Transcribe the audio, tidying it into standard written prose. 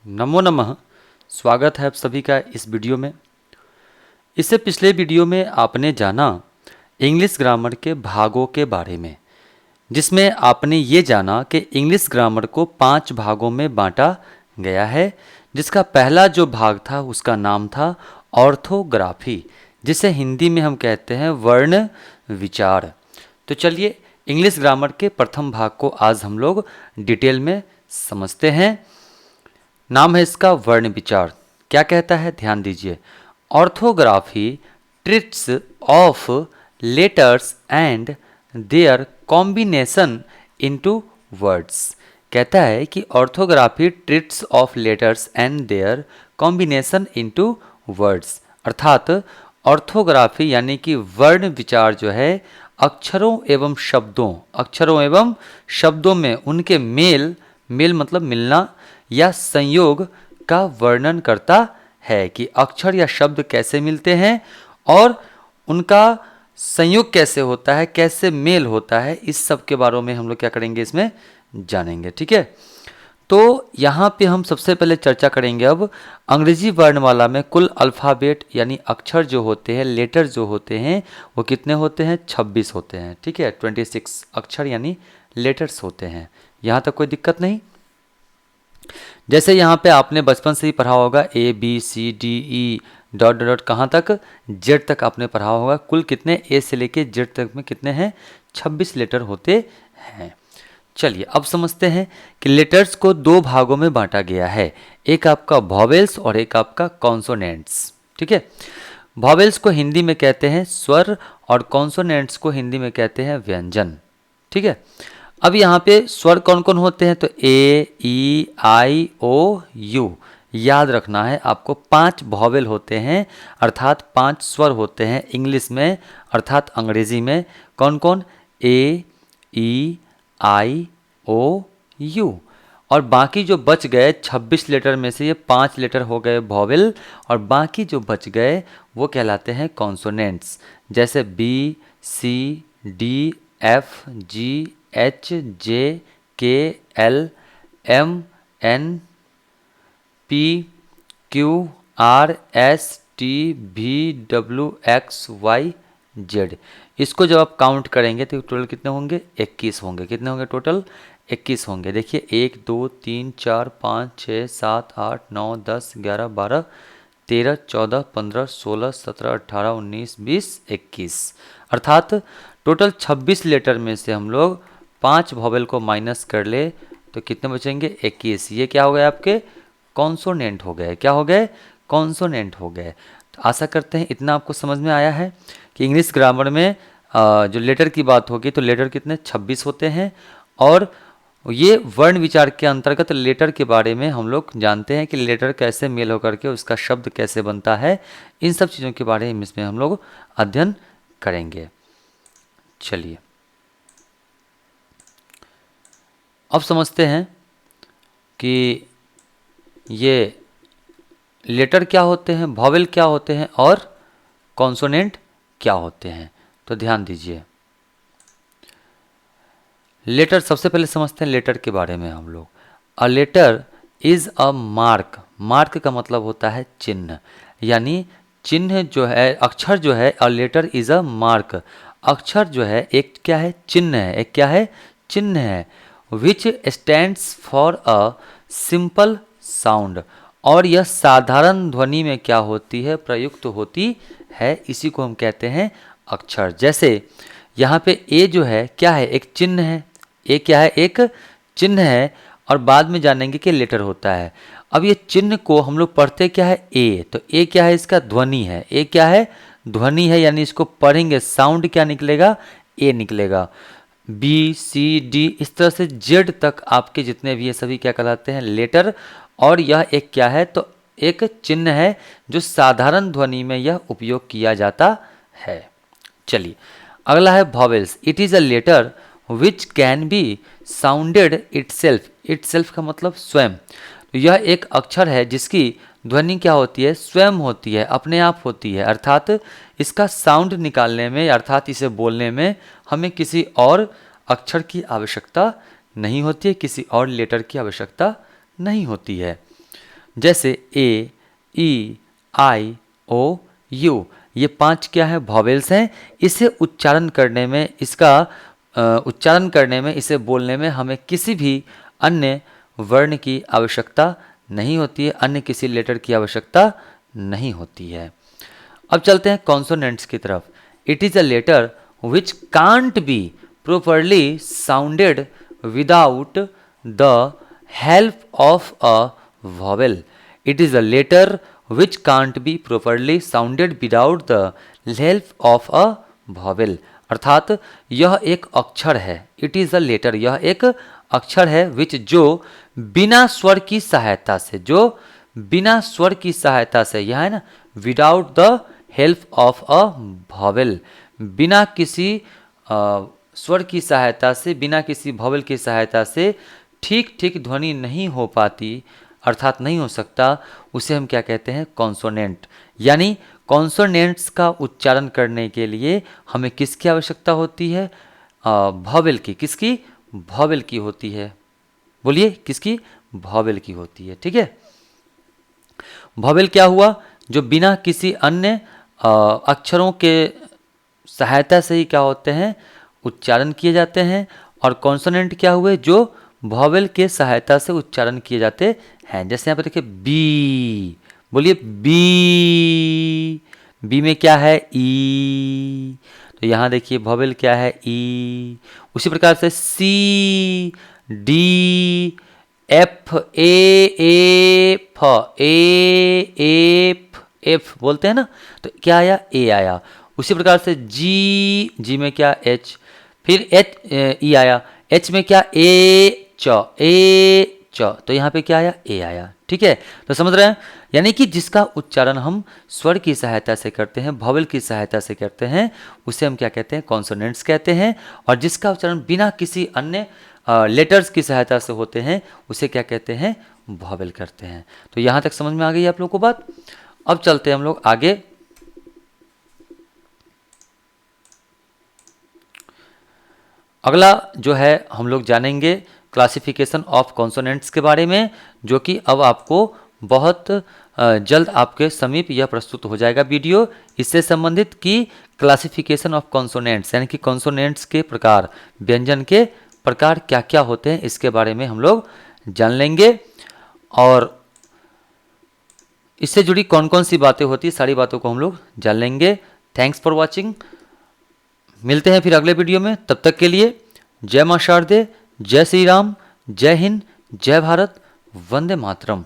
नमो नमः। स्वागत है आप सभी का इस वीडियो में। इससे पिछले वीडियो में आपने जाना इंग्लिश ग्रामर के भागों के बारे में, जिसमें आपने ये जाना कि इंग्लिश ग्रामर को 5 भागों में बांटा गया है, जिसका पहला जो भाग था उसका नाम था ऑर्थोग्राफी, जिसे हिंदी में हम कहते हैं वर्ण विचार। तो चलिए इंग्लिश ग्रामर के प्रथम भाग को आज हम लोग डिटेल में समझते हैं। नाम है इसका वर्ण विचार। क्या कहता है, ध्यान दीजिए। Orthography treats of letters and there combination into words. कहता है कि orthography treats of letters and there combination into words, अर्थात ऑर्थोग्राफी यानी कि वर्ण विचार जो है अक्षरों एवं शब्दों में उनके मेल मतलब मिलना या संयोग का वर्णन करता है कि अक्षर या शब्द कैसे मिलते हैं और उनका संयोग कैसे होता है, कैसे मेल होता है। इस सब के बारे में हम लोग क्या करेंगे, इसमें जानेंगे। ठीक है, तो यहाँ पे हम सबसे पहले चर्चा करेंगे अब अंग्रेजी वर्णमाला में कुल अल्फ़ाबेट यानी अक्षर जो होते हैं, लेटर जो होते हैं, वो कितने होते हैं? 26 होते हैं। ठीक है, 26 अक्षर यानी लेटर्स होते हैं। यहाँ तक कोई दिक्कत नहीं। जैसे यहाँ पे आपने बचपन से ही पढ़ा होगा ABCDE डॉट डॉट कहाँ तक, जेड तक आपने पढ़ा होगा। कुल कितने, ए से लेके जेड तक में कितने हैं? 26 लेटर होते हैं। चलिए अब समझते हैं कि लेटर्स को 2 भागों में बांटा गया है, एक आपका वॉवेल्स और एक आपका कॉन्सोनेंट्स। ठीक है, वॉवेल्स को हिंदी में कहते हैं स्वर और कॉन्सोनेंट्स को हिंदी में कहते हैं व्यंजन। ठीक है, अब यहाँ पे स्वर कौन कौन होते हैं? तो A, E, I, O, U याद रखना है आपको। 5 वॉवेल होते हैं, अर्थात 5 स्वर होते हैं इंग्लिश में, अर्थात अंग्रेजी में। कौन कौन? A, E, I, O, U। और बाकी जो बच गए 26 लेटर में से ये 5 लेटर हो गए वॉवेल, और बाकी जो बच गए वो कहलाते हैं कॉन्सोनेंट्स। जैसे B, C, D, F, G, H, J, K, L, M, N, P, Q, R, S, T, V, W, X, Y, Z। इसको जब आप काउंट करेंगे तो टोटल कितने होंगे? 21 होंगे। कितने होंगे टोटल? 21 होंगे। देखिए 1 2 3 4 5 6 7 8 9 10 11 12 13 14 15 16 17 18 19 20 21, अर्थात टोटल 26 लेटर में से हम लोग 5 वॉवेल को माइनस कर ले तो कितने बचेंगे? 21। ये क्या हो गए? आपके कॉन्सोनेंट हो गए। क्या हो गए? कॉन्सोनेंट हो गए। तो आशा करते हैं इतना आपको समझ में आया है कि इंग्लिश ग्रामर में जो लेटर की बात होगी तो लेटर कितने? 26 होते हैं। और ये वर्ण विचार के अंतर्गत लेटर के बारे में हम लोग जानते हैं कि लेटर कैसे मेल होकर के उसका शब्द कैसे बनता है। इन सब चीज़ों के बारे में इसमें हम लोग अध्ययन करेंगे। चलिए अब समझते हैं कि ये लेटर क्या होते हैं, वॉवेल क्या होते हैं और कॉन्सोनेंट क्या होते हैं। तो ध्यान दीजिए, लेटर सबसे पहले समझते हैं लेटर के बारे में हम लोग। A letter is a mark. Mark का मतलब होता है चिन्ह, यानी चिन्ह जो है, अक्षर जो है, a letter is a mark. अक्षर जो है एक क्या है? चिन्ह है। एक क्या है? चिन्ह है। विच stands for a simple sound. और यह साधारण ध्वनि में क्या होती है? प्रयुक्त होती है। इसी को हम कहते हैं अक्षर। जैसे यहाँ पे ए जो है क्या है? एक चिन्ह है। ए क्या है? एक चिन्ह है। और बाद में जानेंगे कि लेटर होता है। अब ये चिन्ह को हम लोग पढ़ते क्या है? ए। तो ए क्या है? इसका ध्वनि है। ए क्या है? ध्वनि है, यानी इसको पढ़ेंगे साउंड क्या निकलेगा? ए निकलेगा। बी सी डी इस तरह से जेड तक आपके जितने भी ये सभी क्या कहलाते हैं? लेटर। और यह एक क्या है? तो एक चिन्ह है जो साधारण ध्वनि में यह उपयोग किया जाता है। चलिए अगला है vowels. It is a letter which can be sounded itself. Itself का मतलब स्वयं। तो यह एक अक्षर है जिसकी ध्वनि क्या होती है? स्वयं होती है, अपने आप होती है। अर्थात इसका साउंड निकालने में, अर्थात इसे बोलने में हमें किसी और अक्षर की आवश्यकता नहीं होती है, किसी और लेटर की आवश्यकता नहीं होती है। जैसे ए, ई, आई, ओ, यू, ये 5 क्या है, वॉवेल्स हैं। इसे उच्चारण करने में, इसका उच्चारण करने में, इसे बोलने में हमें किसी भी अन्य वर्ण की आवश्यकता नहीं होती है, अन्य किसी लेटर की आवश्यकता नहीं होती है। अब चलते हैं कॉन्सोनेंट्स की तरफ। It is a letter which can't be properly sounded without the help of a vowel. It is a letter which can't be properly sounded without the help of a vowel. अर्थात यह एक अक्षर है, it is a letter, यह एक अक्षर है विच, जो बिना स्वर की सहायता से, जो बिना स्वर की सहायता से, यह है ना, without the help of a vowel, बिना किसी स्वर की सहायता से, बिना किसी वॉवेल की सहायता से ठीक ठीक ध्वनि नहीं हो पाती, अर्थात नहीं हो सकता, उसे हम क्या कहते हैं, कॉन्सोनेंट। यानी कॉन्सोनेंट्स का उच्चारण करने के लिए हमें किसकी आवश्यकता होती है, वॉवेल की। किसकी, वॉवेल की होती है। बोलिए, किसकी, वॉवेल की होती है। ठीक है, वॉवेल क्या हुआ, जो बिना किसी अन्य अक्षरों के सहायता से ही क्या होते हैं, उच्चारण किए जाते हैं। और कॉन्सोनेंट क्या हुए, जो वॉवेल के सहायता से उच्चारण किए जाते हैं। जैसे यहाँ पर देखिए बी, बोलिए बी, बी में क्या है, ई, तो यहाँ देखिए वॉवेल क्या है, ई। उसी प्रकार से C, D, F, F, F, F बोलते हैं ना, तो क्या आया, ए आया। उसी प्रकार से जी, जी में क्या, एच, फिर एच, ई आया, एच में क्या, ए च, ए च, तो यहाँ पे क्या आया, ए आया। ठीक है, तो समझ रहे हैं, यानी कि जिसका उच्चारण हम स्वर की सहायता से करते हैं, वॉवेल की सहायता से करते हैं, उसे हम क्या कहते हैं, कॉन्सोनेंट्स कहते हैं। और जिसका उच्चारण बिना किसी अन्य लेटर्स की सहायता से होते हैं, उसे क्या कहते हैं, वॉवेल करते हैं। तो यहाँ तक समझ में आ गई आप लोग को बात। अब चलते हैं हम लोग आगे। अगला जो है हम लोग जानेंगे क्लासिफिकेशन ऑफ कॉन्सोनेंट्स के बारे में, जो कि अब आपको बहुत जल्द आपके समीप यह प्रस्तुत हो जाएगा वीडियो। इससे संबंधित कि क्लासिफिकेशन ऑफ कॉन्सोनेंट्स, यानी कि कॉन्सोनेंट्स के प्रकार, व्यंजन के प्रकार क्या क्या होते हैं, इसके बारे में हम लोग जान लेंगे। और इससे जुड़ी कौन कौन सी बातें होती, सारी बातों को हम लोग जान लेंगे। Thanks for watching. मिलते हैं फिर अगले वीडियो में, तब तक के लिए जय मां शारदे, जय श्री राम, जय हिंद, जय भारत, वंदे मातरम।